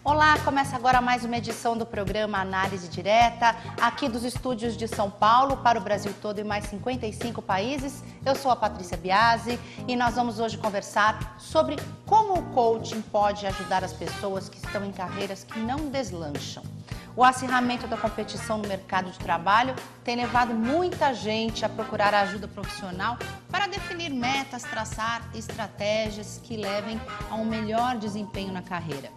Olá, começa agora mais uma edição do programa Análise Direta, aqui dos estúdios de São Paulo para o Brasil todo e mais 55 países. Eu sou a Patrícia Biasi e nós vamos hoje conversar sobre como o coaching pode ajudar as pessoas que estão em carreiras que não deslancham. O acirramento da competição no mercado de trabalho tem levado muita gente a procurar ajuda profissional para definir metas, traçar estratégias que levem a um melhor desempenho na carreira.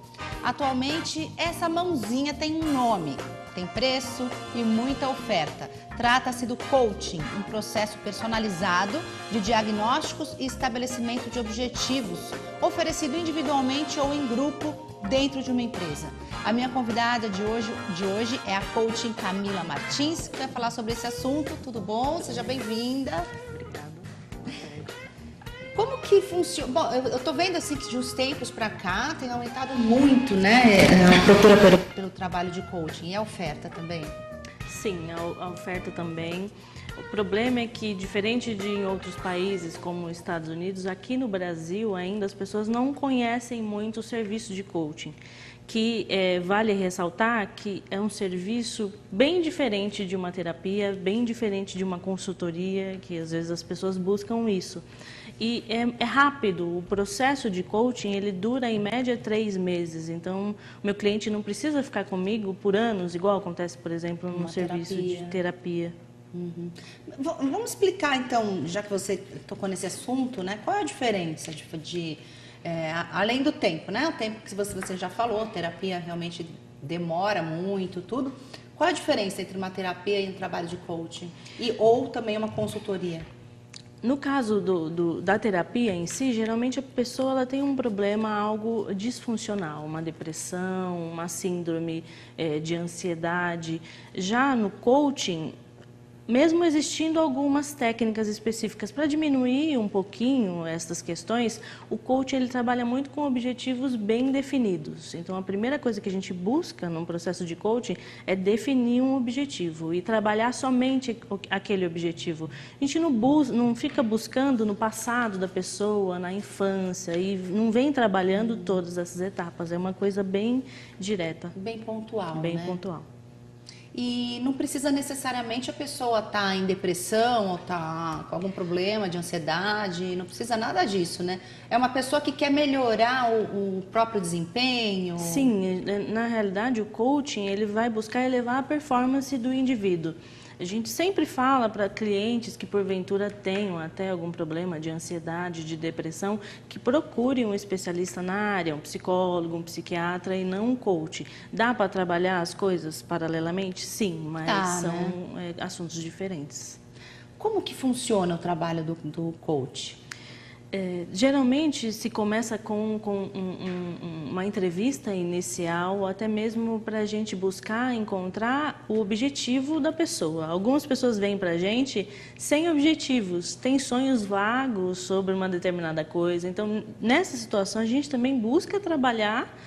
Atualmente, essa mãozinha tem um nome, tem preço e muita oferta. Trata-se do coaching, um processo personalizado de diagnósticos e estabelecimento de objetivos, oferecido individualmente ou em grupo dentro de uma empresa. A minha convidada de hoje é a coaching Camila Martins, que vai falar sobre esse assunto. Tudo bom? Seja bem-vinda. Obrigada. Como que funciona? Bom, eu tô vendo assim que de uns tempos para cá tem aumentado muito, né, a procura pelo trabalho de coaching e a oferta também. Sim, a oferta também. O problema é que, diferente de em outros países, como os Estados Unidos, aqui no Brasil ainda as pessoas não conhecem muito o serviço de coaching, que vale ressaltar que é um serviço bem diferente de uma terapia, bem diferente de uma consultoria, que às vezes as pessoas buscam isso. E é rápido, o processo de coaching ele dura em média 3 meses, então o meu cliente não precisa ficar comigo por anos, igual acontece, por exemplo, no serviço de terapia. Uhum. Vamos explicar então, já que você tocou nesse assunto, né? Qual é a diferença além do tempo, né? O tempo que você já falou, terapia realmente demora muito, tudo. Qual é a diferença entre uma terapia e um trabalho de coaching? Ou também uma consultoria? No caso da terapia em si, geralmente a pessoa ela tem um problema, algo disfuncional, uma depressão, uma síndrome de ansiedade. Já no coaching, mesmo existindo algumas técnicas específicas para diminuir um pouquinho essas questões, o coach ele trabalha muito com objetivos bem definidos. Então, a primeira coisa que a gente busca num processo de coaching é definir um objetivo e trabalhar somente aquele objetivo. A gente não fica buscando no passado da pessoa, na infância, e não vem trabalhando todas essas etapas. É uma coisa bem direta. Bem pontual, bem né? pontual. E não precisa necessariamente a pessoa estar em depressão ou estar com algum problema de ansiedade, não precisa nada disso, né? É uma pessoa que quer melhorar o próprio desempenho. Sim, na realidade o coaching ele vai buscar elevar a performance do indivíduo. A gente sempre fala para clientes que porventura tenham até algum problema de ansiedade, de depressão, que procurem um especialista na área, um psicólogo, um psiquiatra e não um coach. Dá para trabalhar as coisas paralelamente? Sim, mas são assuntos diferentes. Como que funciona o trabalho do coach? Geralmente se começa com uma entrevista inicial, até mesmo para a gente buscar encontrar o objetivo da pessoa. Algumas pessoas vêm para a gente sem objetivos, têm sonhos vagos sobre uma determinada coisa. Então, nessa situação, a gente também busca trabalhar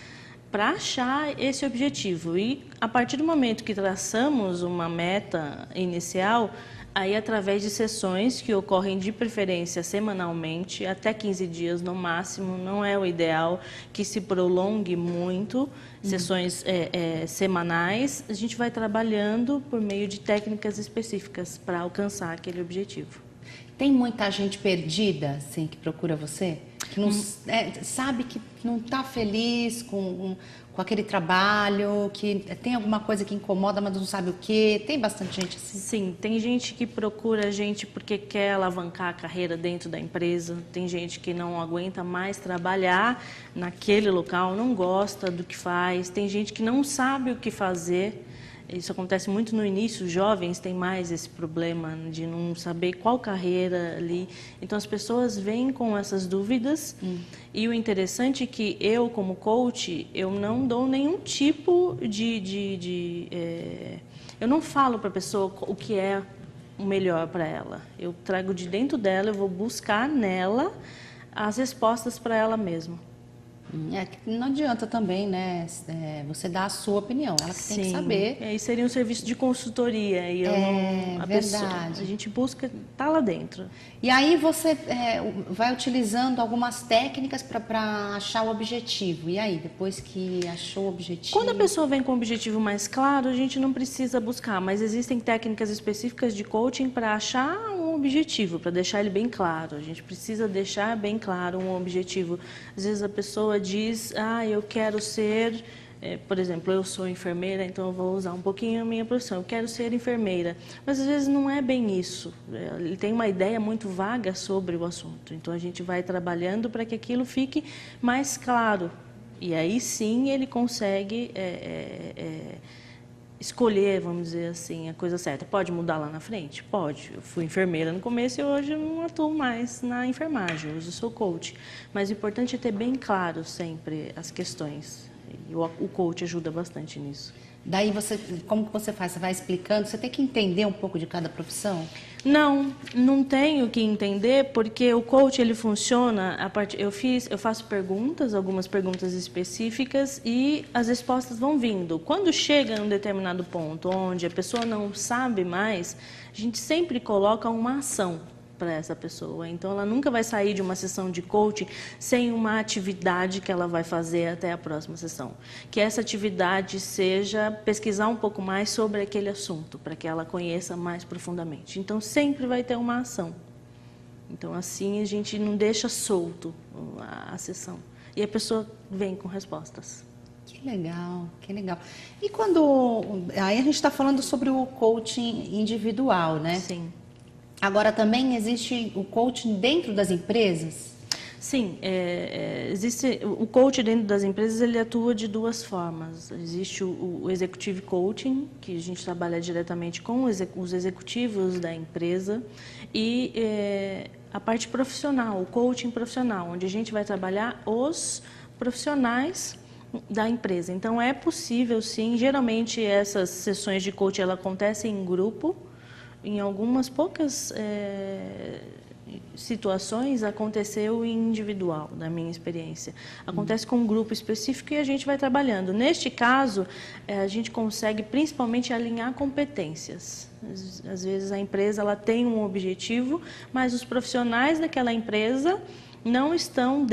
para achar esse objetivo. E a partir do momento que traçamos uma meta inicial, aí, através de sessões que ocorrem de preferência semanalmente, até 15 dias no máximo, não é o ideal que se prolongue muito, sessões semanais, a gente vai trabalhando por meio de técnicas específicas para alcançar aquele objetivo. Tem muita gente perdida, assim, que procura você? Que não, sabe que não está feliz com aquele trabalho, que tem alguma coisa que incomoda, mas não sabe o quê? Tem bastante gente assim? Sim, tem gente que procura a gente porque quer alavancar a carreira dentro da empresa, tem gente que não aguenta mais trabalhar naquele local, não gosta do que faz, tem gente que não sabe o que fazer. Isso acontece muito no início, os jovens têm mais esse problema de não saber qual carreira ali. Então, as pessoas vêm com essas dúvidas e o interessante é que eu, como coach, eu não dou nenhum tipo eu não falo para a pessoa o que é o melhor para ela. Eu trago de dentro dela, eu vou buscar nela as respostas para ela mesma. É que não adianta também, né? Você dar a sua opinião, ela que tem que saber. Aí seria um serviço de consultoria e eu não, a pessoa, a gente busca tá lá dentro. E aí você vai utilizando algumas técnicas para achar o objetivo. E aí, depois que achou o objetivo? Quando a pessoa vem com um objetivo mais claro, a gente não precisa buscar, mas existem técnicas específicas de coaching para achar um objetivo, para deixar ele bem claro. A gente precisa deixar bem claro um objetivo. Às vezes a pessoa diz, eu quero ser, por exemplo, eu sou enfermeira, então eu vou usar um pouquinho a minha profissão, eu quero ser enfermeira. Mas às vezes não é bem isso. Ele tem uma ideia muito vaga sobre o assunto. Então a gente vai trabalhando para que aquilo fique mais claro. E aí sim ele consegue escolher, vamos dizer assim, a coisa certa. Pode mudar lá na frente? Pode. Eu fui enfermeira no começo e hoje eu não atuo mais na enfermagem, hoje eu sou coach. Mas o importante é ter bem claro sempre as questões. E o coach ajuda bastante nisso. Daí como que você faz? Você vai explicando? Você tem que entender um pouco de cada profissão? Não tenho que entender, porque o coach ele funciona eu faço perguntas, algumas perguntas específicas e as respostas vão vindo. Quando chega em um determinado ponto onde a pessoa não sabe mais, a gente sempre coloca uma ação para essa pessoa. Então, ela nunca vai sair de uma sessão de coaching sem uma atividade que ela vai fazer até a próxima sessão. Que essa atividade seja pesquisar um pouco mais sobre aquele assunto, para que ela conheça mais profundamente. Então, sempre vai ter uma ação. Então, assim, a gente não deixa solto a sessão. E a pessoa vem com respostas. Que legal, que legal. E aí a gente está falando sobre o coaching individual, né? Sim. Agora, também existe o coaching dentro das empresas? Sim, existe o coach dentro das empresas, ele atua de duas formas. Existe o executive coaching, que a gente trabalha diretamente com os executivos da empresa, e a parte profissional, o coaching profissional, onde a gente vai trabalhar os profissionais da empresa. Então, é possível, sim. Geralmente, essas sessões de coaching elas acontecem em grupo. Em algumas poucas situações aconteceu em individual, na minha experiência. Acontece com um grupo específico e a gente vai trabalhando. Neste caso, a gente consegue principalmente alinhar competências. Às vezes a empresa ela tem um objetivo, mas os profissionais daquela empresa não estão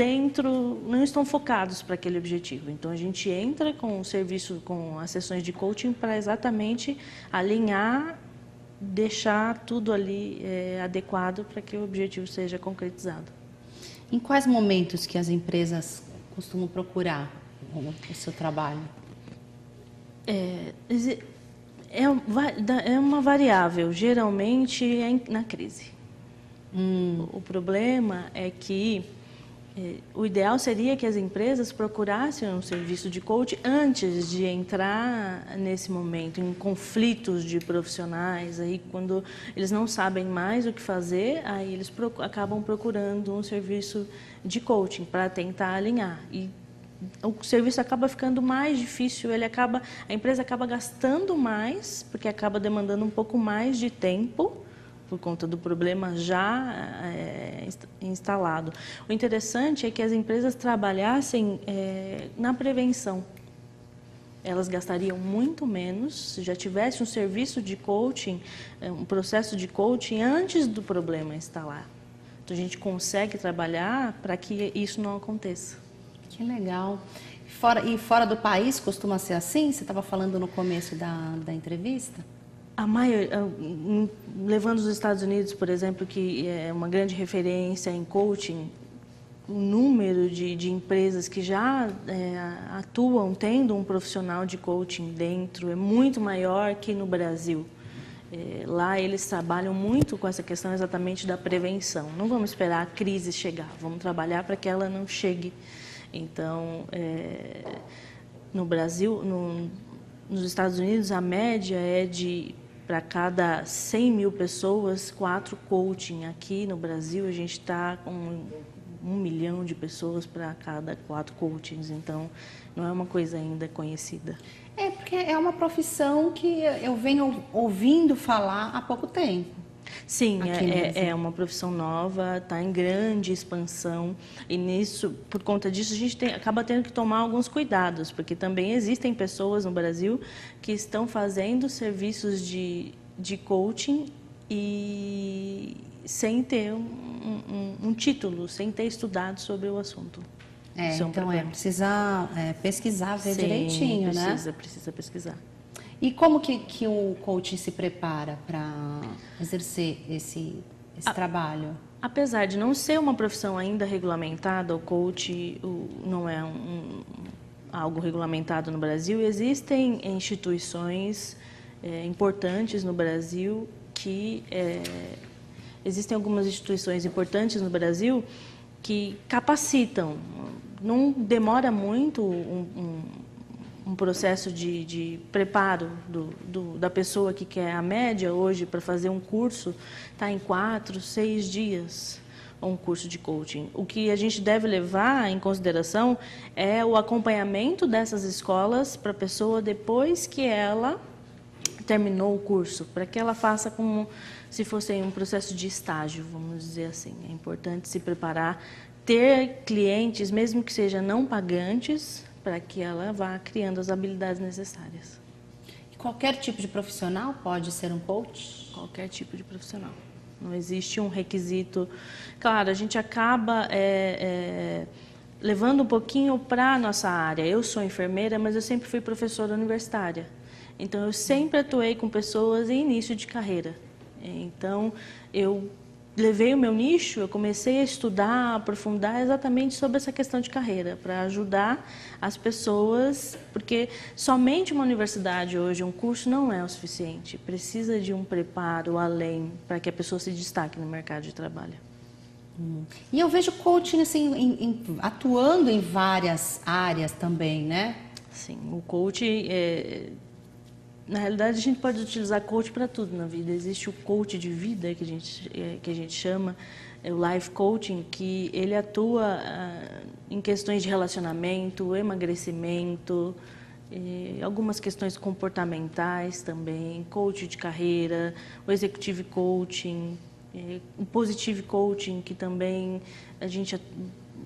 focados para aquele objetivo. Então a gente entra com o serviço, com as sessões de coaching para exatamente alinhar, deixar tudo ali adequado para que o objetivo seja concretizado. Em quais momentos que as empresas costumam procurar o seu trabalho? É uma variável, geralmente é na crise. O problema é que o ideal seria que as empresas procurassem um serviço de coach antes de entrar nesse momento, em conflitos de profissionais. Aí, quando eles não sabem mais o que fazer, aí eles acabam procurando um serviço de coaching para tentar alinhar. E o serviço acaba ficando mais difícil, a empresa acaba gastando mais, porque acaba demandando um pouco mais de tempo, por conta do problema já instalado. O interessante é que as empresas trabalhassem na prevenção. Elas gastariam muito menos se já tivesse um serviço de coaching, um processo de coaching antes do problema instalar. Então, a gente consegue trabalhar para que isso não aconteça. Que legal. E fora do país costuma ser assim? Você estava falando no começo da entrevista? Levando os Estados Unidos, por exemplo, que é uma grande referência em coaching, o número de empresas que já atuam tendo um profissional de coaching dentro é muito maior que no Brasil. Lá eles trabalham muito com essa questão exatamente da prevenção. Não vamos esperar a crise chegar, vamos trabalhar para que ela não chegue. Então, no Brasil, nos Estados Unidos, a média é para cada 100 mil pessoas, 4 coaching. Aqui no Brasil, a gente está com 1 milhão de pessoas para cada 4 coachings. Então, não é uma coisa ainda conhecida. Porque é uma profissão que eu venho ouvindo falar há pouco tempo. Sim, é uma profissão nova, está em grande expansão e por conta disso, a gente acaba tendo que tomar alguns cuidados, porque também existem pessoas no Brasil que estão fazendo serviços de coaching e sem ter um título, sem ter estudado sobre o assunto. Então precisa pesquisar, ver direitinho, né? Precisa pesquisar. E como que o coaching se prepara para exercer esse trabalho? Apesar de não ser uma profissão ainda regulamentada, o coach não é algo regulamentado no Brasil. Existem instituições importantes no Brasil existem algumas instituições importantes no Brasil que capacitam. Não demora muito um processo de preparo da pessoa que quer a média hoje para fazer um curso, está em 4, 6 dias, um curso de coaching. O que a gente deve levar em consideração é o acompanhamento dessas escolas para a pessoa depois que ela terminou o curso, para que ela faça como se fosse um processo de estágio, vamos dizer assim. É importante se preparar, ter clientes, mesmo que sejam não pagantes, para que ela vá criando as habilidades necessárias. Qualquer tipo de profissional pode ser um coach? Qualquer tipo de profissional. Não existe um requisito. Claro, a gente acaba levando um pouquinho para a nossa área. Eu sou enfermeira, mas eu sempre fui professora universitária. Então, eu sempre atuei com pessoas em início de carreira. Então, eu levei o meu nicho, eu comecei a estudar, a aprofundar exatamente sobre essa questão de carreira, para ajudar as pessoas, porque somente uma universidade hoje, um curso não é o suficiente, precisa de um preparo além para que a pessoa se destaque no mercado de trabalho. E eu vejo coaching assim, atuando em várias áreas também, né? Sim, o coaching na realidade, a gente pode utilizar coach para tudo na vida. Existe o coach de vida, que a gente chama, o life coaching, que ele atua em questões de relacionamento, emagrecimento, algumas questões comportamentais também, coach de carreira, o executive coaching, o positive coaching, que também a gente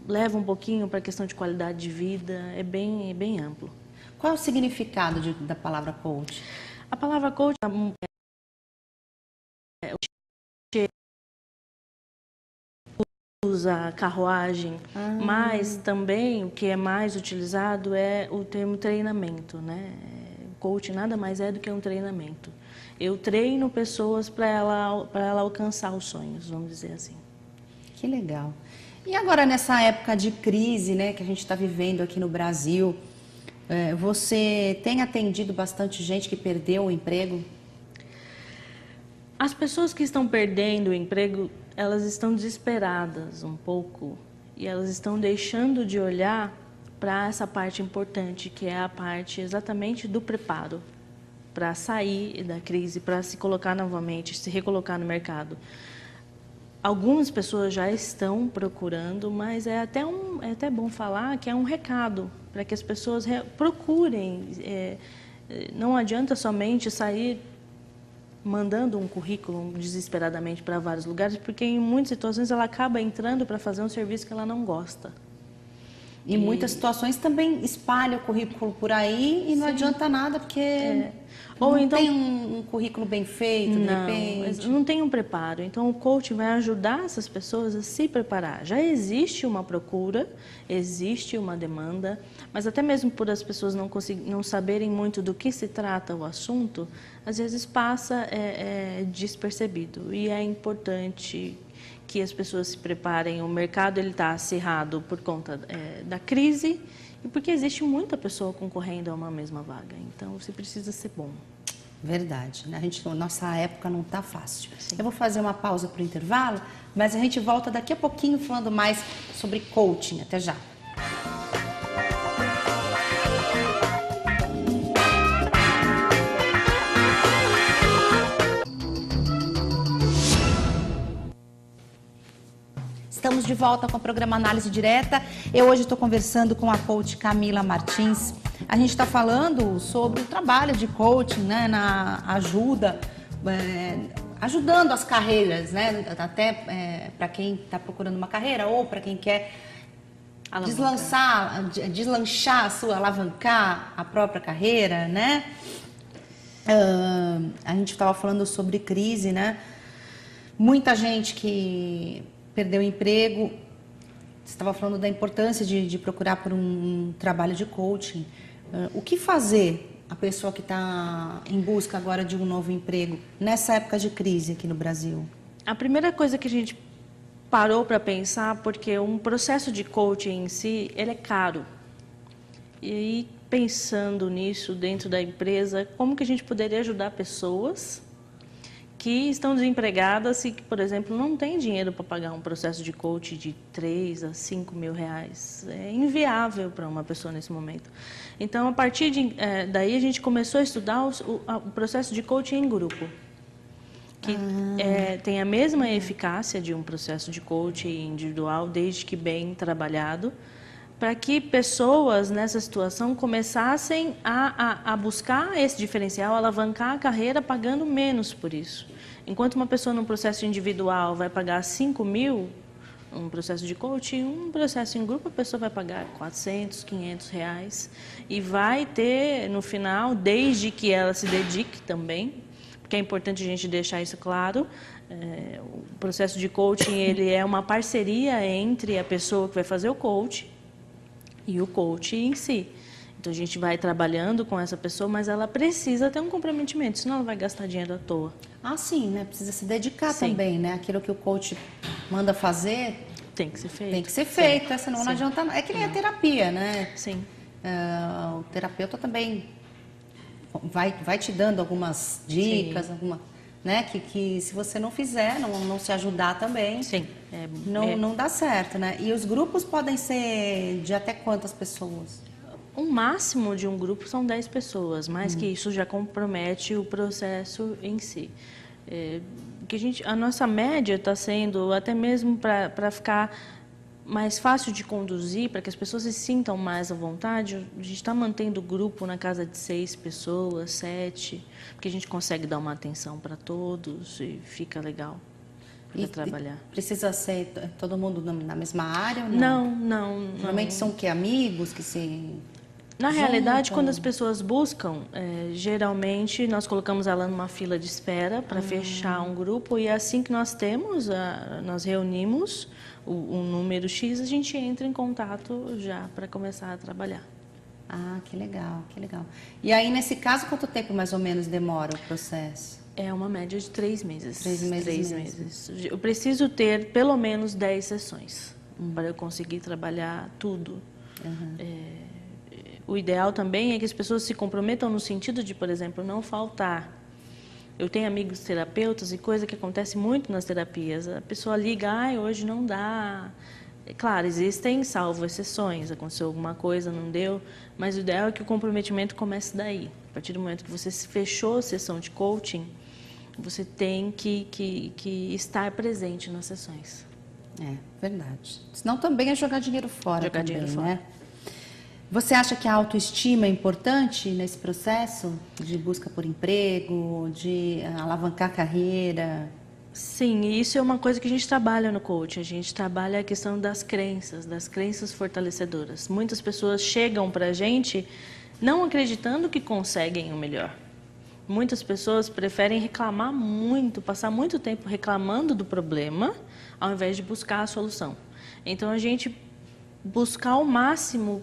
leva um pouquinho para a questão de qualidade de vida, é bem amplo. Qual é o significado da palavra coach? A palavra coach usa carruagem, mas também o que é mais utilizado é o termo treinamento, né? Coach nada mais é do que um treinamento. Eu treino pessoas para ela alcançar os sonhos, vamos dizer assim. Que legal. E agora nessa época de crise, né, que a gente está vivendo aqui no Brasil, você tem atendido bastante gente que perdeu o emprego? As pessoas que estão perdendo o emprego, elas estão desesperadas um pouco e elas estão deixando de olhar para essa parte importante, que é a parte exatamente do preparo para sair da crise, para se colocar novamente, se recolocar no mercado. Algumas pessoas já estão procurando, mas é até bom falar que é um recado para que as pessoas procurem. Não adianta somente sair mandando um currículo desesperadamente para vários lugares, porque em muitas situações ela acaba entrando para fazer um serviço que ela não gosta. Em muitas situações também espalha o currículo por aí e não adianta nada, porque ou então tem um currículo bem feito, de repente. Não tem um preparo. Então, o coaching vai ajudar essas pessoas a se preparar. Já existe uma procura, existe uma demanda, mas até mesmo por as pessoas não saberem muito do que se trata o assunto, às vezes passa despercebido. E é importante que as pessoas se preparem. O mercado está acirrado por conta da crise e porque existe muita pessoa concorrendo a uma mesma vaga. Então, você precisa ser bom. Verdade. Nossa época não está fácil. Sim. Eu vou fazer uma pausa para o intervalo, mas a gente volta daqui a pouquinho falando mais sobre coaching. Até já. Estamos de volta com o programa Análise Direta. Eu hoje estou conversando com a coach Camila Martins. A gente está falando sobre o trabalho de coaching, né, na ajuda ajudando as carreiras, né? Até para quem está procurando uma carreira ou para quem quer deslanchar a sua, alavancar a própria carreira, né? A gente estava falando sobre crise, né? Muita gente que perdeu o emprego, você estava falando da importância de procurar por um trabalho de coaching. O que fazer a pessoa que está em busca agora de um novo emprego nessa época de crise aqui no Brasil? A primeira coisa que a gente parou para pensar, porque um processo de coaching em si, ele é caro. E aí, pensando nisso dentro da empresa, como que a gente poderia ajudar pessoas que estão desempregadas e que, por exemplo, não têm dinheiro para pagar um processo de coaching de 3 a 5 mil reais. É inviável para uma pessoa nesse momento. Então, a partir daí, a gente começou a estudar o processo de coaching em grupo, que tem a mesma eficácia de um processo de coaching individual, desde que bem trabalhado, para que pessoas nessa situação começassem a buscar esse diferencial, alavancar a carreira pagando menos por isso. Enquanto uma pessoa num processo individual vai pagar 5 mil, um processo de coaching, um processo em grupo, a pessoa vai pagar 400, 500 reais e vai ter, no final, desde que ela se dedique também, porque é importante a gente deixar isso claro, o processo de coaching ele é uma parceria entre a pessoa que vai fazer o coaching e o coach em si. Então, a gente vai trabalhando com essa pessoa, mas ela precisa ter um comprometimento, senão ela vai gastar dinheiro à toa. Ah, sim, né? Precisa se dedicar também, né? Aquilo que o coach manda fazer... Tem que ser feito. Tem que ser feito, senão não adianta... É que nem a terapia, né? Sim. O terapeuta também vai te dando algumas dicas, né? Que se você não fizer, não se ajudar também... Sim. Não dá certo, né? E os grupos podem ser de até quantas pessoas? O máximo de um grupo são 10 pessoas, mais que isso já compromete o processo em si. A nossa média está sendo, até mesmo para ficar mais fácil de conduzir, para que as pessoas se sintam mais à vontade, a gente está mantendo o grupo na casa de 6 pessoas, 7, porque a gente consegue dar uma atenção para todos e fica legal. Para trabalhar. Precisa ser todo mundo na mesma área ou não? Normalmente são o quê? Amigos que se... Na realidade, quando as pessoas buscam, geralmente nós colocamos ela numa fila de espera para fechar um grupo e assim que nós temos, nós reunimos um número X, a gente entra em contato já para começar a trabalhar. Ah, que legal, que legal. E aí, nesse caso, quanto tempo mais ou menos demora o processo? É uma média de 3 meses. 3 meses. 3 meses. Eu preciso ter pelo menos 10 sessões para eu conseguir trabalhar tudo. O ideal também é que as pessoas se comprometam no sentido de, por exemplo, não faltar. Eu tenho amigos terapeutas e coisa que acontece muito nas terapias. A pessoa liga, hoje não dá. Claro, existem salvo exceções, aconteceu alguma coisa, não deu, mas o ideal é que o comprometimento comece daí. A partir do momento que você fechou a sessão de coaching, você tem que estar presente nas sessões. É, verdade. Senão também é jogar dinheiro fora. Jogar dinheiro fora. Né? Você acha que a autoestima é importante nesse processo de busca por emprego, de alavancar a carreira? Sim, e isso é uma coisa que a gente trabalha no coaching. A gente trabalha a questão das crenças fortalecedoras. Muitas pessoas chegam para a gente não acreditando que conseguem o melhor. Muitas pessoas preferem reclamar muito, passar muito tempo reclamando do problema, ao invés de buscar a solução. Então, a gente buscar ao máximo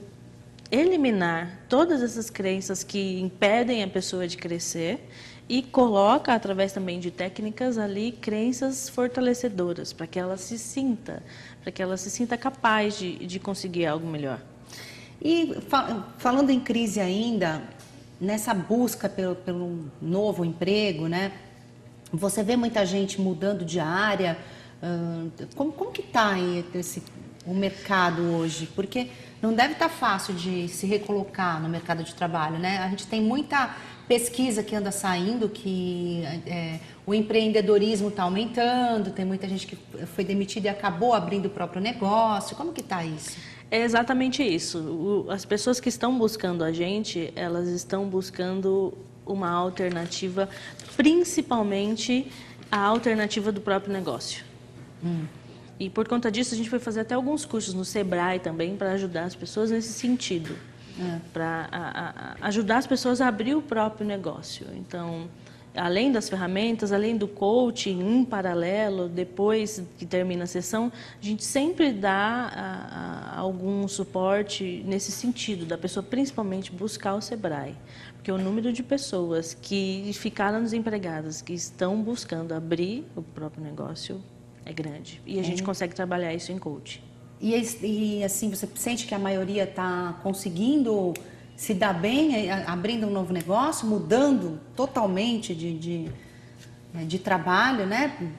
eliminar todas essas crenças que impedem a pessoa de crescer e coloca, através também de técnicas ali, crenças fortalecedoras, para que ela se sinta capaz de conseguir algo melhor. E falando em crise ainda, nessa busca pelo novo emprego, né? Você vê muita gente mudando de área. Como que está o mercado hoje? Porque não deve estar fácil de se recolocar no mercado de trabalho, né? A gente tem muita pesquisa que anda saindo que o empreendedorismo está aumentando, tem muita gente que foi demitida e acabou abrindo o próprio negócio. Como que está isso? É exatamente isso. As pessoas que estão buscando a gente, elas estão buscando uma alternativa, principalmente a alternativa do próprio negócio. E por conta disso, a gente foi fazer até alguns cursos no Sebrae também para ajudar as pessoas nesse sentido. Para ajudar as pessoas a abrir o próprio negócio. Então, além das ferramentas, além do coaching em paralelo, depois que termina a sessão, a gente sempre dá algum suporte nesse sentido, da pessoa principalmente buscar o Sebrae. Porque o número de pessoas que ficaram desempregadas, que estão buscando abrir o próprio negócio, é grande. E a gente consegue trabalhar isso em coaching. E assim, você sente que a maioria está conseguindo se dar bem, abrindo um novo negócio, mudando totalmente de trabalho, né?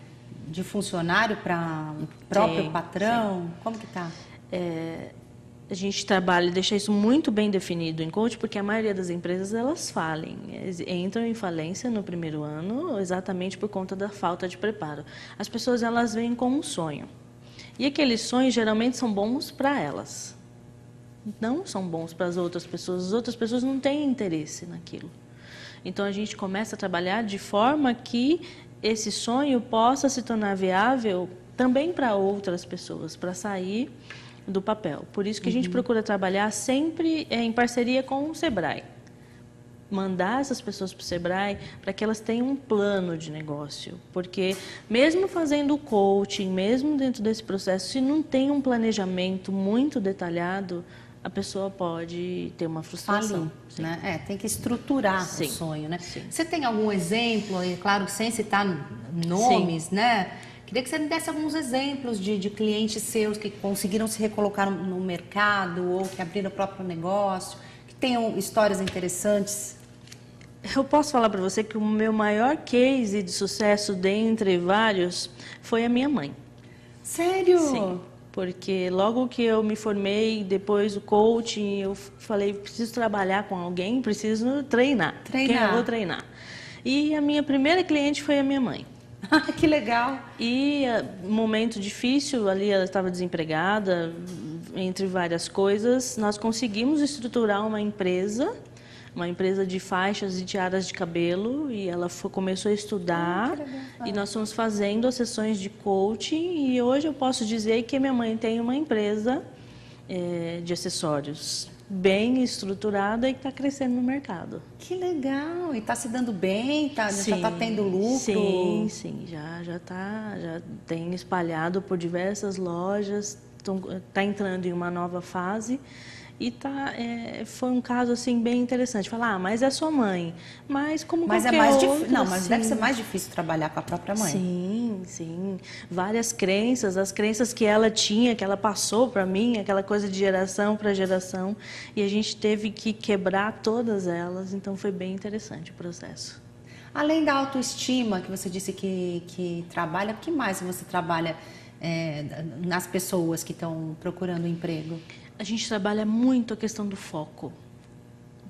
De funcionário para próprio patrão? Sim. Como que tá? A gente trabalha, deixa isso muito bem definido em coaching, porque a maioria das empresas, elas falem, entram em falência no primeiro ano, exatamente por conta da falta de preparo. As pessoas, elas vêm com um sonho. E aqueles sonhos, geralmente, são bons para elas. Não são bons para as outras pessoas. As outras pessoas não têm interesse naquilo. Então, a gente começa a trabalhar de forma que esse sonho possa se tornar viável também para outras pessoas, para sair do papel. Por isso que a gente procura trabalhar sempre em parceria com o Sebrae. Mandar essas pessoas para o Sebrae para que elas tenham um plano de negócio. Porque mesmo fazendo o coaching, mesmo dentro desse processo, se não tem um planejamento muito detalhado, a pessoa pode ter uma frustração. Né? Tem que estruturar o sonho, né? Sim. Você tem algum exemplo, é claro que sem citar nomes, né? Queria que você me desse alguns exemplos de clientes seus que conseguiram se recolocar no mercado ou que abriram o próprio negócio, que tenham histórias interessantes. Eu posso falar para você que o meu maior case de sucesso, dentre vários, foi a minha mãe. Sério? Sim, porque logo que eu me formei, depois do coaching, eu falei, preciso trabalhar com alguém, preciso treinar. Quem eu vou treinar? E a minha primeira cliente foi a minha mãe. Que legal! E momento difícil, ali ela estava desempregada, entre várias coisas, nós conseguimos estruturar uma empresa de faixas e tiaras de cabelo, e ela começou a estudar, e nós fomos fazendo as sessões de coaching, e hoje eu posso dizer que minha mãe tem uma empresa de acessórios bem estruturada e que está crescendo no mercado. Que legal! E está se dando bem? Já está tendo lucro? Sim, já tem espalhado por diversas lojas, está entrando em uma nova fase. E foi um caso assim bem interessante. Falar, mas é sua mãe. Mas como qualquer outro... Não, mas deve ser mais difícil trabalhar com a própria mãe. Sim. Várias crenças, as crenças que ela tinha, que ela passou para mim, aquela coisa de geração para geração. E a gente teve que quebrar todas elas. Então foi bem interessante o processo. Além da autoestima que você disse que trabalha, o que mais você trabalha nas pessoas que estão procurando emprego? A gente trabalha muito a questão do foco.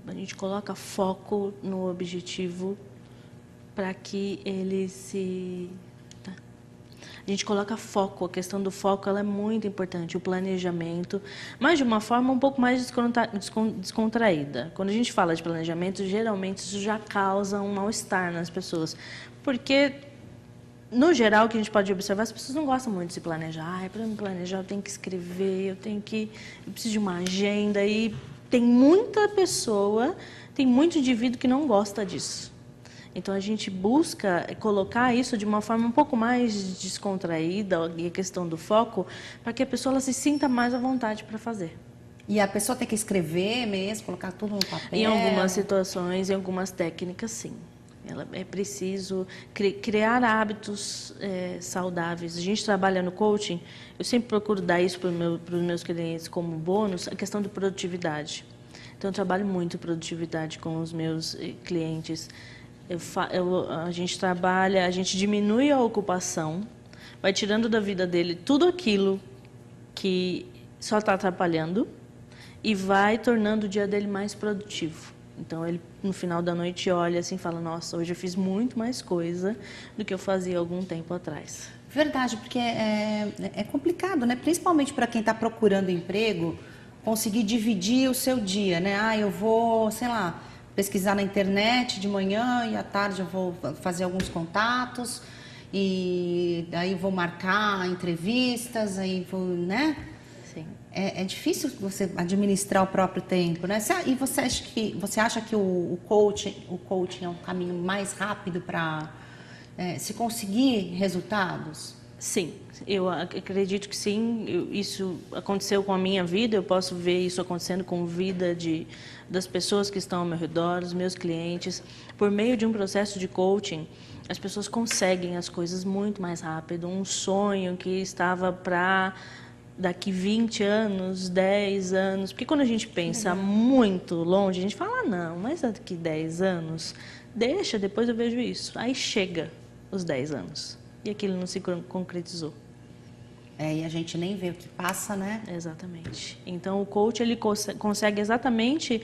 A gente coloca foco no objetivo para que ele se... A gente coloca foco, a questão do foco ela é muito importante, o planejamento, mas de uma forma um pouco mais descontraída. Quando a gente fala de planejamento, geralmente isso já causa um mal-estar nas pessoas, porque... No geral, o que a gente pode observar, as pessoas não gostam muito de se planejar. Para me planejar, eu tenho que escrever, eu preciso de uma agenda. E tem muita pessoa, tem muito indivíduo que não gosta disso. Então, a gente busca colocar isso de uma forma um pouco mais descontraída, e a questão do foco, para que a pessoa ela se sinta mais à vontade para fazer. E a pessoa tem que escrever mesmo, colocar tudo no papel? Em algumas situações, em algumas técnicas, sim. É preciso criar hábitos saudáveis. A gente trabalha no coaching, eu sempre procuro dar isso para os meus clientes como bônus, a questão de produtividade. Então, eu trabalho muito produtividade com os meus clientes. A gente diminui a ocupação, vai tirando da vida dele tudo aquilo que só está atrapalhando e vai tornando o dia dele mais produtivo. Então, ele, no final da noite, olha assim e fala, nossa, hoje eu fiz muito mais coisa do que eu fazia algum tempo atrás. Verdade, porque é complicado, né? Principalmente para quem está procurando emprego, conseguir dividir o seu dia, né? Eu vou, sei lá, pesquisar na internet de manhã e à tarde eu vou fazer alguns contatos. e daí vou marcar entrevistas, aí vou, né? Sim. É difícil você administrar o próprio tempo, né? E você acha que o coaching é um caminho mais rápido para se conseguir resultados? Sim, eu acredito que sim. Isso aconteceu com a minha vida, eu posso ver isso acontecendo com a vida das pessoas que estão ao meu redor, dos meus clientes. Por meio de um processo de coaching, as pessoas conseguem as coisas muito mais rápido. Um sonho que estava para daqui 20 anos, 10 anos, porque quando a gente pensa muito longe, a gente fala, não, mas daqui 10 anos, deixa, depois eu vejo isso. Aí chega os 10 anos. E aquilo não se concretizou. E a gente nem vê o que passa, né? Exatamente. Então, o coach ele consegue exatamente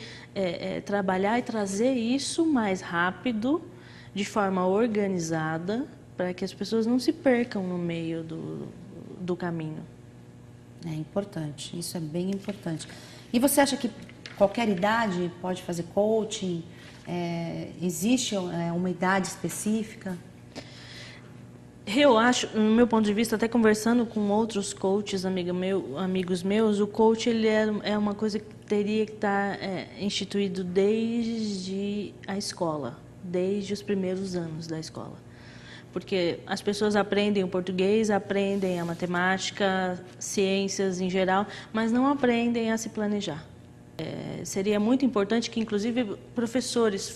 trabalhar e trazer isso mais rápido, de forma organizada, para que as pessoas não se percam no meio do caminho. É importante, isso é bem importante. E você acha que qualquer idade pode fazer coaching? Existe uma idade específica? Eu acho, no meu ponto de vista, até conversando com outros coaches, amigos meus, o coach ele é uma coisa que teria que estar instituído desde a escola, desde os primeiros anos da escola. Porque as pessoas aprendem o português, aprendem a matemática, ciências em geral, mas não aprendem a se planejar. Seria muito importante que, inclusive, professores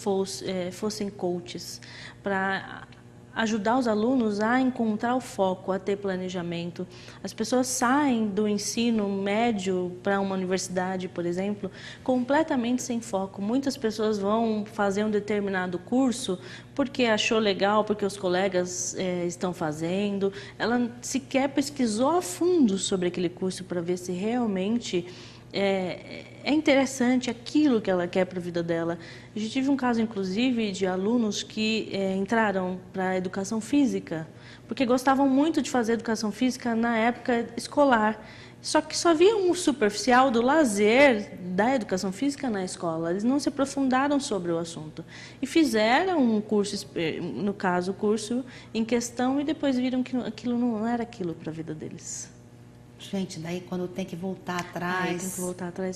fossem coaches para ajudar os alunos a encontrar o foco, a ter planejamento. As pessoas saem do ensino médio para uma universidade, por exemplo, completamente sem foco. Muitas pessoas vão fazer um determinado curso porque achou legal, porque os colegas estão fazendo. Ela sequer pesquisou a fundo sobre aquele curso para ver se realmente é interessante aquilo que ela quer para a vida dela. Eu já tive um caso, inclusive, de alunos que entraram para a educação física, porque gostavam muito de fazer educação física na época escolar. Só que só viam um superficial do lazer da educação física na escola. Eles não se aprofundaram sobre o assunto. E fizeram um curso, no caso, o curso em questão, e depois viram que aquilo não era aquilo para a vida deles. Gente, daí quando tem que voltar atrás,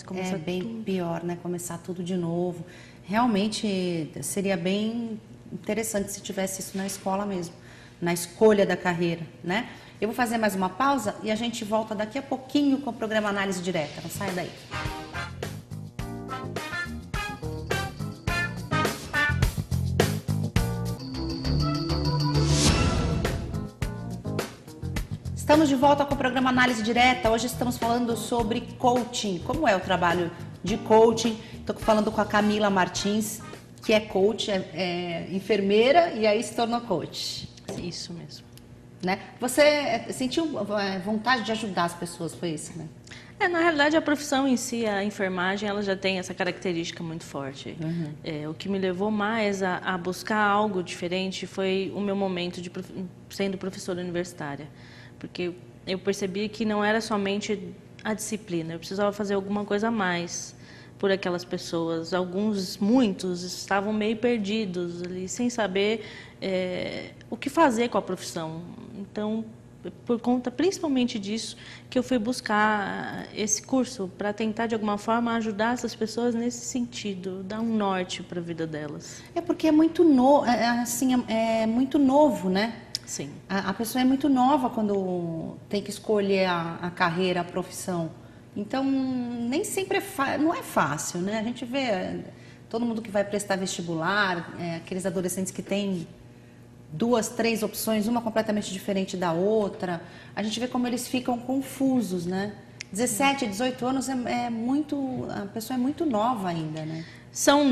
começa bem tudo. pior, né? Começar tudo de novo. Realmente seria bem interessante se tivesse isso na escola mesmo, na escolha da carreira, né? Eu vou fazer mais uma pausa e a gente volta daqui a pouquinho com o programa Análise Direta. Não saia daí. Estamos de volta com o programa Análise Direta. Hoje estamos falando sobre coaching. Como é o trabalho de coaching? Estou falando com a Camila Martins, que é coach, é enfermeira e aí se tornou coach. Isso mesmo. Né? Você sentiu vontade de ajudar as pessoas, foi isso, né? Na realidade, a profissão em si, a enfermagem, ela já tem essa característica muito forte. Uhum. O que me levou mais a buscar algo diferente foi o meu momento de sendo professora universitária. Porque eu percebi que não era somente a disciplina, eu precisava fazer alguma coisa a mais por aquelas pessoas. Muitos estavam meio perdidos ali, sem saber o que fazer com a profissão. Então, por conta principalmente disso, que eu fui buscar esse curso para tentar, de alguma forma, ajudar essas pessoas nesse sentido, dar um norte para a vida delas. Porque é muito muito novo, né? Sim. A pessoa é muito nova quando tem que escolher a carreira, a profissão. Então, nem sempre não é fácil, né? A gente vê todo mundo que vai prestar vestibular, aqueles adolescentes que têm 2, 3 opções, uma completamente diferente da outra. A gente vê como eles ficam confusos, né? 17, 18 anos a pessoa é muito nova ainda, né? São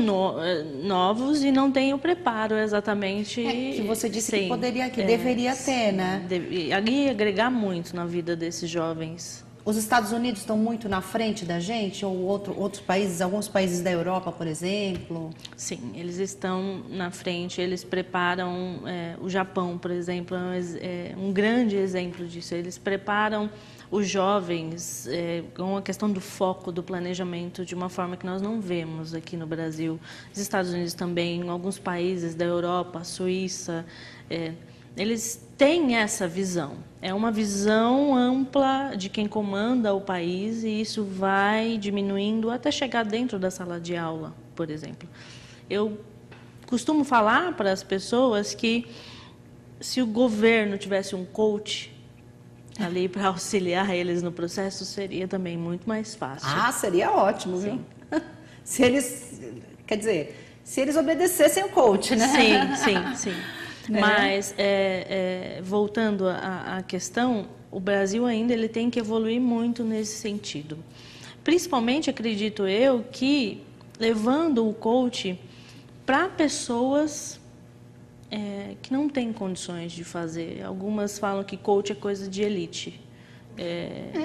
novos e não têm o preparo exatamente. Que você disse que deveria ter, né? Ia agregar muito na vida desses jovens. Os Estados Unidos estão muito na frente da gente, ou outros países, alguns países da Europa, por exemplo? Sim, eles estão na frente, eles preparam, o Japão, por exemplo, é um grande exemplo disso. Eles preparam os jovens com a questão do foco, do planejamento, de uma forma que nós não vemos aqui no Brasil. Os Estados Unidos também, em alguns países da Europa, a Suíça, eles têm essa visão. É uma visão ampla de quem comanda o país e isso vai diminuindo até chegar dentro da sala de aula, por exemplo. Eu costumo falar para as pessoas que se o governo tivesse um coach ali para auxiliar eles no processo, seria também muito mais fácil. Ah, seria ótimo, viu? Se eles, quer dizer, se eles obedecessem o coach, né? Sim. Mas, voltando à questão, o Brasil ainda ele tem que evoluir muito nesse sentido. Principalmente, acredito eu, que levando o coach para pessoas que não têm condições de fazer. Algumas falam que coach é coisa de elite.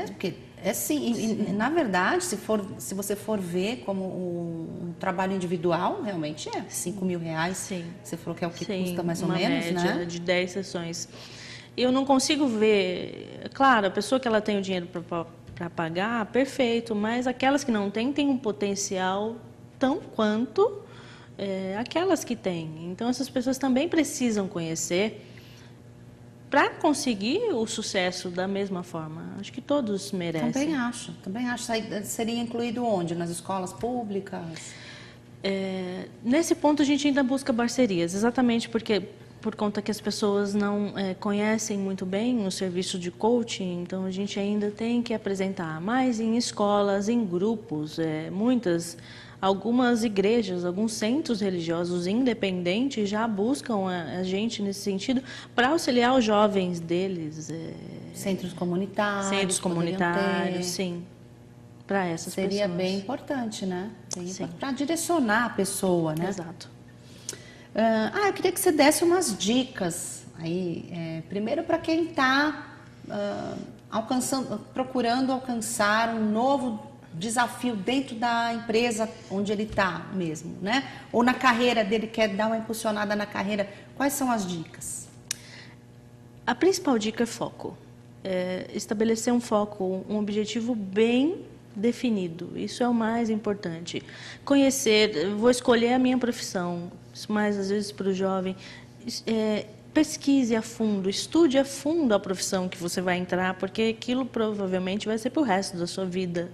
Porque sim. Na verdade, se você for ver como um trabalho individual, realmente é R$5.000. Sim. Você falou que é o que custa mais ou menos, uma média né? de 10 sessões. Eu não consigo ver... Claro, a pessoa que ela tem o dinheiro para pagar, perfeito, mas aquelas que não têm um potencial tão quanto aquelas que têm. Então, essas pessoas também precisam conhecer para conseguir o sucesso da mesma forma. Acho que todos merecem. Também acho. Seria incluído onde? Nas escolas públicas? Nesse ponto, a gente ainda busca parcerias, exatamente por conta que as pessoas não conhecem muito bem o serviço de coaching, então a gente ainda tem que apresentar mais em escolas, em grupos, algumas igrejas, alguns centros religiosos independentes já buscam a gente nesse sentido para auxiliar os jovens deles. Centros comunitários. Sim, para essas pessoas. Seria bem importante, né? Para direcionar a pessoa, né? Exato. Eu queria que você desse umas dicas aí, primeiro para quem está procurando alcançar um novo desafio dentro da empresa onde ele está mesmo, né? Ou na carreira dele, quer dar uma impulsionada na carreira. Quais são as dicas? A principal dica é foco. Estabelecer um foco, um objetivo bem definido. Isso é o mais importante. Conhecer, vou escolher a minha profissão, mais às vezes para o jovem, pesquise a fundo, estude a fundo a profissão que você vai entrar, porque aquilo provavelmente vai ser para o resto da sua vida.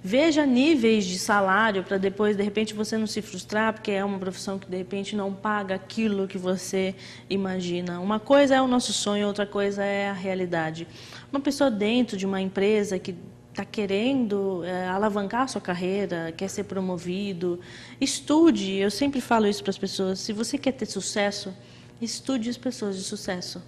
Veja níveis de salário para depois, de repente, você não se frustrar, porque é uma profissão que, de repente, não paga aquilo que você imagina. Uma coisa é o nosso sonho, outra coisa é a realidade. Uma pessoa dentro de uma empresa que está querendo alavancar a sua carreira, quer ser promovido, estude. Eu sempre falo isso para as pessoas. Se você quer ter sucesso, estude as pessoas de sucesso.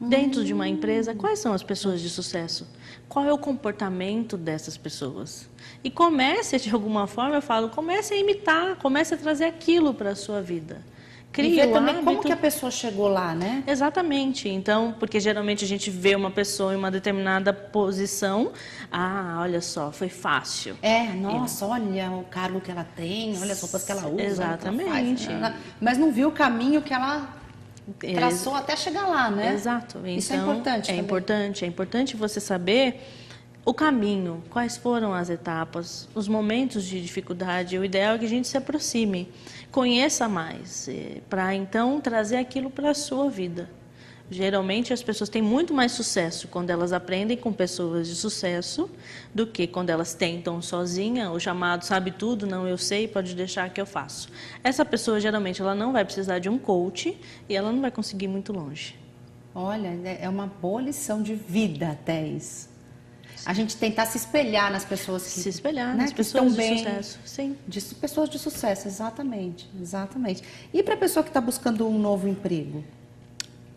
Dentro de uma empresa, quais são as pessoas de sucesso? Qual é o comportamento dessas pessoas? E comece, de alguma forma, eu falo, comece a imitar, comece a trazer aquilo para a sua vida. Crie e ver o também hábito. Como que a pessoa chegou lá, né? Exatamente. Então, porque geralmente a gente vê uma pessoa em uma determinada posição, olha só, foi fácil. Nossa, olha o cargo que ela tem, olha as roupas que ela usa. Exatamente. Que ela faz, mas não viu o caminho que ela traçou até chegar lá, né? Exato. Então, isso é importante também. É importante você saber o caminho, quais foram as etapas, os momentos de dificuldade. O ideal é que a gente se aproxime, conheça mais, para então trazer aquilo para a sua vida. Geralmente as pessoas têm muito mais sucesso quando elas aprendem com pessoas de sucesso do que quando elas tentam sozinha, o chamado sabe tudo, não eu sei, pode deixar que eu faço. Essa pessoa geralmente ela não vai precisar de um coach e ela não vai conseguir muito longe. Olha, é uma boa lição de vida até isso. A gente tentar se espelhar nas pessoas que... Se espelhar nas pessoas de sucesso, sim. Pessoas de sucesso, exatamente. E para a pessoa que está buscando um novo emprego?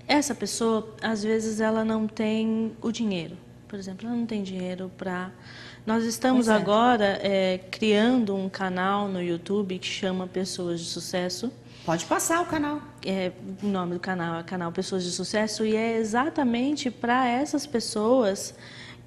Essa pessoa, às vezes, ela não tem o dinheiro. Por exemplo, ela não tem dinheiro para... Nós estamos agora criando um canal no YouTube que chama Pessoas de Sucesso. Pode passar o canal. O nome do canal é Canal Pessoas de Sucesso e é exatamente para essas pessoas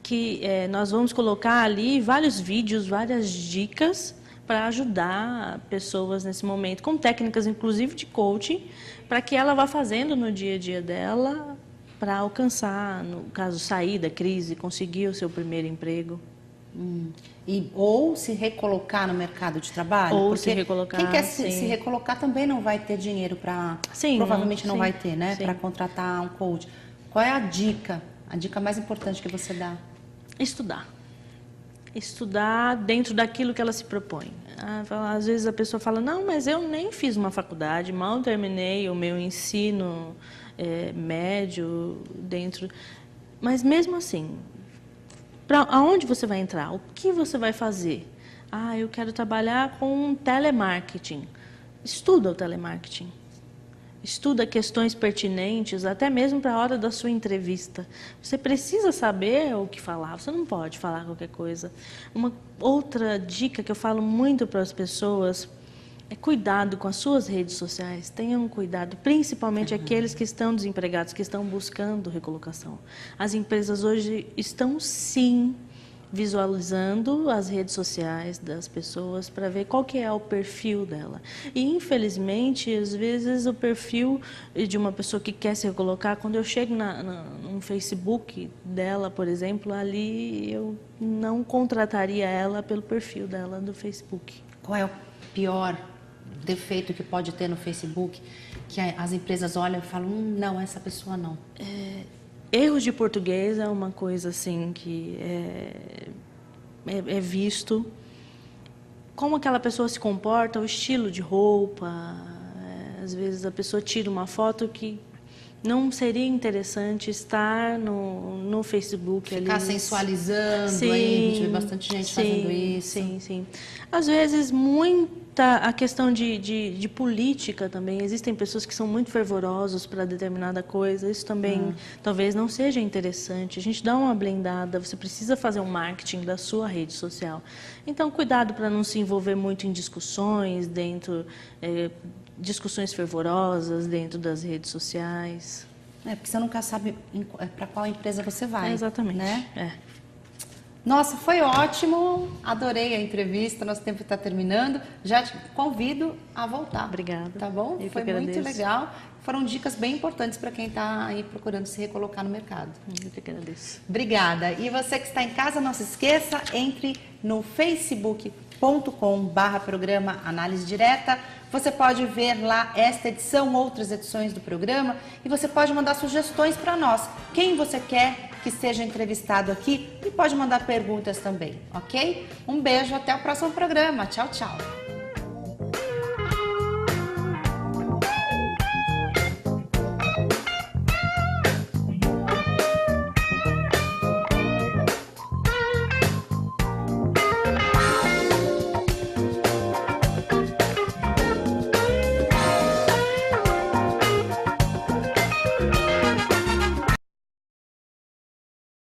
que nós vamos colocar ali vários vídeos, várias dicas para ajudar pessoas nesse momento, com técnicas inclusive de coaching, para que ela vá fazendo no dia a dia dela para alcançar, no caso, sair da crise, conseguir o seu primeiro emprego. Ou se recolocar no mercado de trabalho? Ou porque se recolocar, quem quer sim. se recolocar também não vai ter dinheiro para... Sim, provavelmente não sim, vai ter, né? sim. Para contratar um coach. Qual é a dica? A dica mais importante que você dá? Estudar. Estudar dentro daquilo que ela se propõe. Às vezes a pessoa fala, não, mas eu nem fiz uma faculdade, mal terminei o meu ensino médio dentro... Mas mesmo assim, aonde você vai entrar? O que você vai fazer? Eu quero trabalhar com telemarketing. Estuda o telemarketing. Estuda questões pertinentes, até mesmo para a hora da sua entrevista. Você precisa saber o que falar, você não pode falar qualquer coisa. Uma outra dica que eu falo muito para as pessoas é cuidado com as suas redes sociais. Tenham cuidado, principalmente aqueles que estão desempregados, que estão buscando recolocação. As empresas hoje estão, sim, visualizando as redes sociais das pessoas para ver qual que é o perfil dela. E, infelizmente, às vezes o perfil de uma pessoa que quer se recolocar, quando eu chego no Facebook dela, por exemplo, ali eu não contrataria ela pelo perfil dela do Facebook. Qual é o pior defeito que pode ter no Facebook, que as empresas olham e falam, não, essa pessoa não? Erros de português é uma coisa assim que é visto. Como aquela pessoa se comporta, o estilo de roupa. Às vezes a pessoa tira uma foto que não seria interessante estar no Facebook. Ficar ali. Sensualizando, Sim, aí a gente vê bastante gente fazendo isso. Sim. Às vezes, a questão de política também. Existem pessoas que são muito fervorosas para determinada coisa. Isso também talvez não seja interessante. A gente dá uma blindada, você precisa fazer um marketing da sua rede social. Então, cuidado para não se envolver muito em discussões discussões fervorosas dentro das redes sociais. Porque você nunca sabe para qual empresa você vai. Exatamente. Né? Nossa, foi ótimo. Adorei a entrevista. Nosso tempo está terminando. Já te convido a voltar. Obrigada. Tá bom? Eu foi muito legal. Foram dicas bem importantes para quem está aí procurando se recolocar no mercado. Eu que agradeço. Obrigada. E você que está em casa, não se esqueça, entre no facebook.com/programa Análise Direta. Você pode ver lá esta edição, outras edições do programa, e você pode mandar sugestões para nós. Quem você quer que seja entrevistado aqui, e pode mandar perguntas também, ok? Um beijo, até o próximo programa. Tchau, tchau.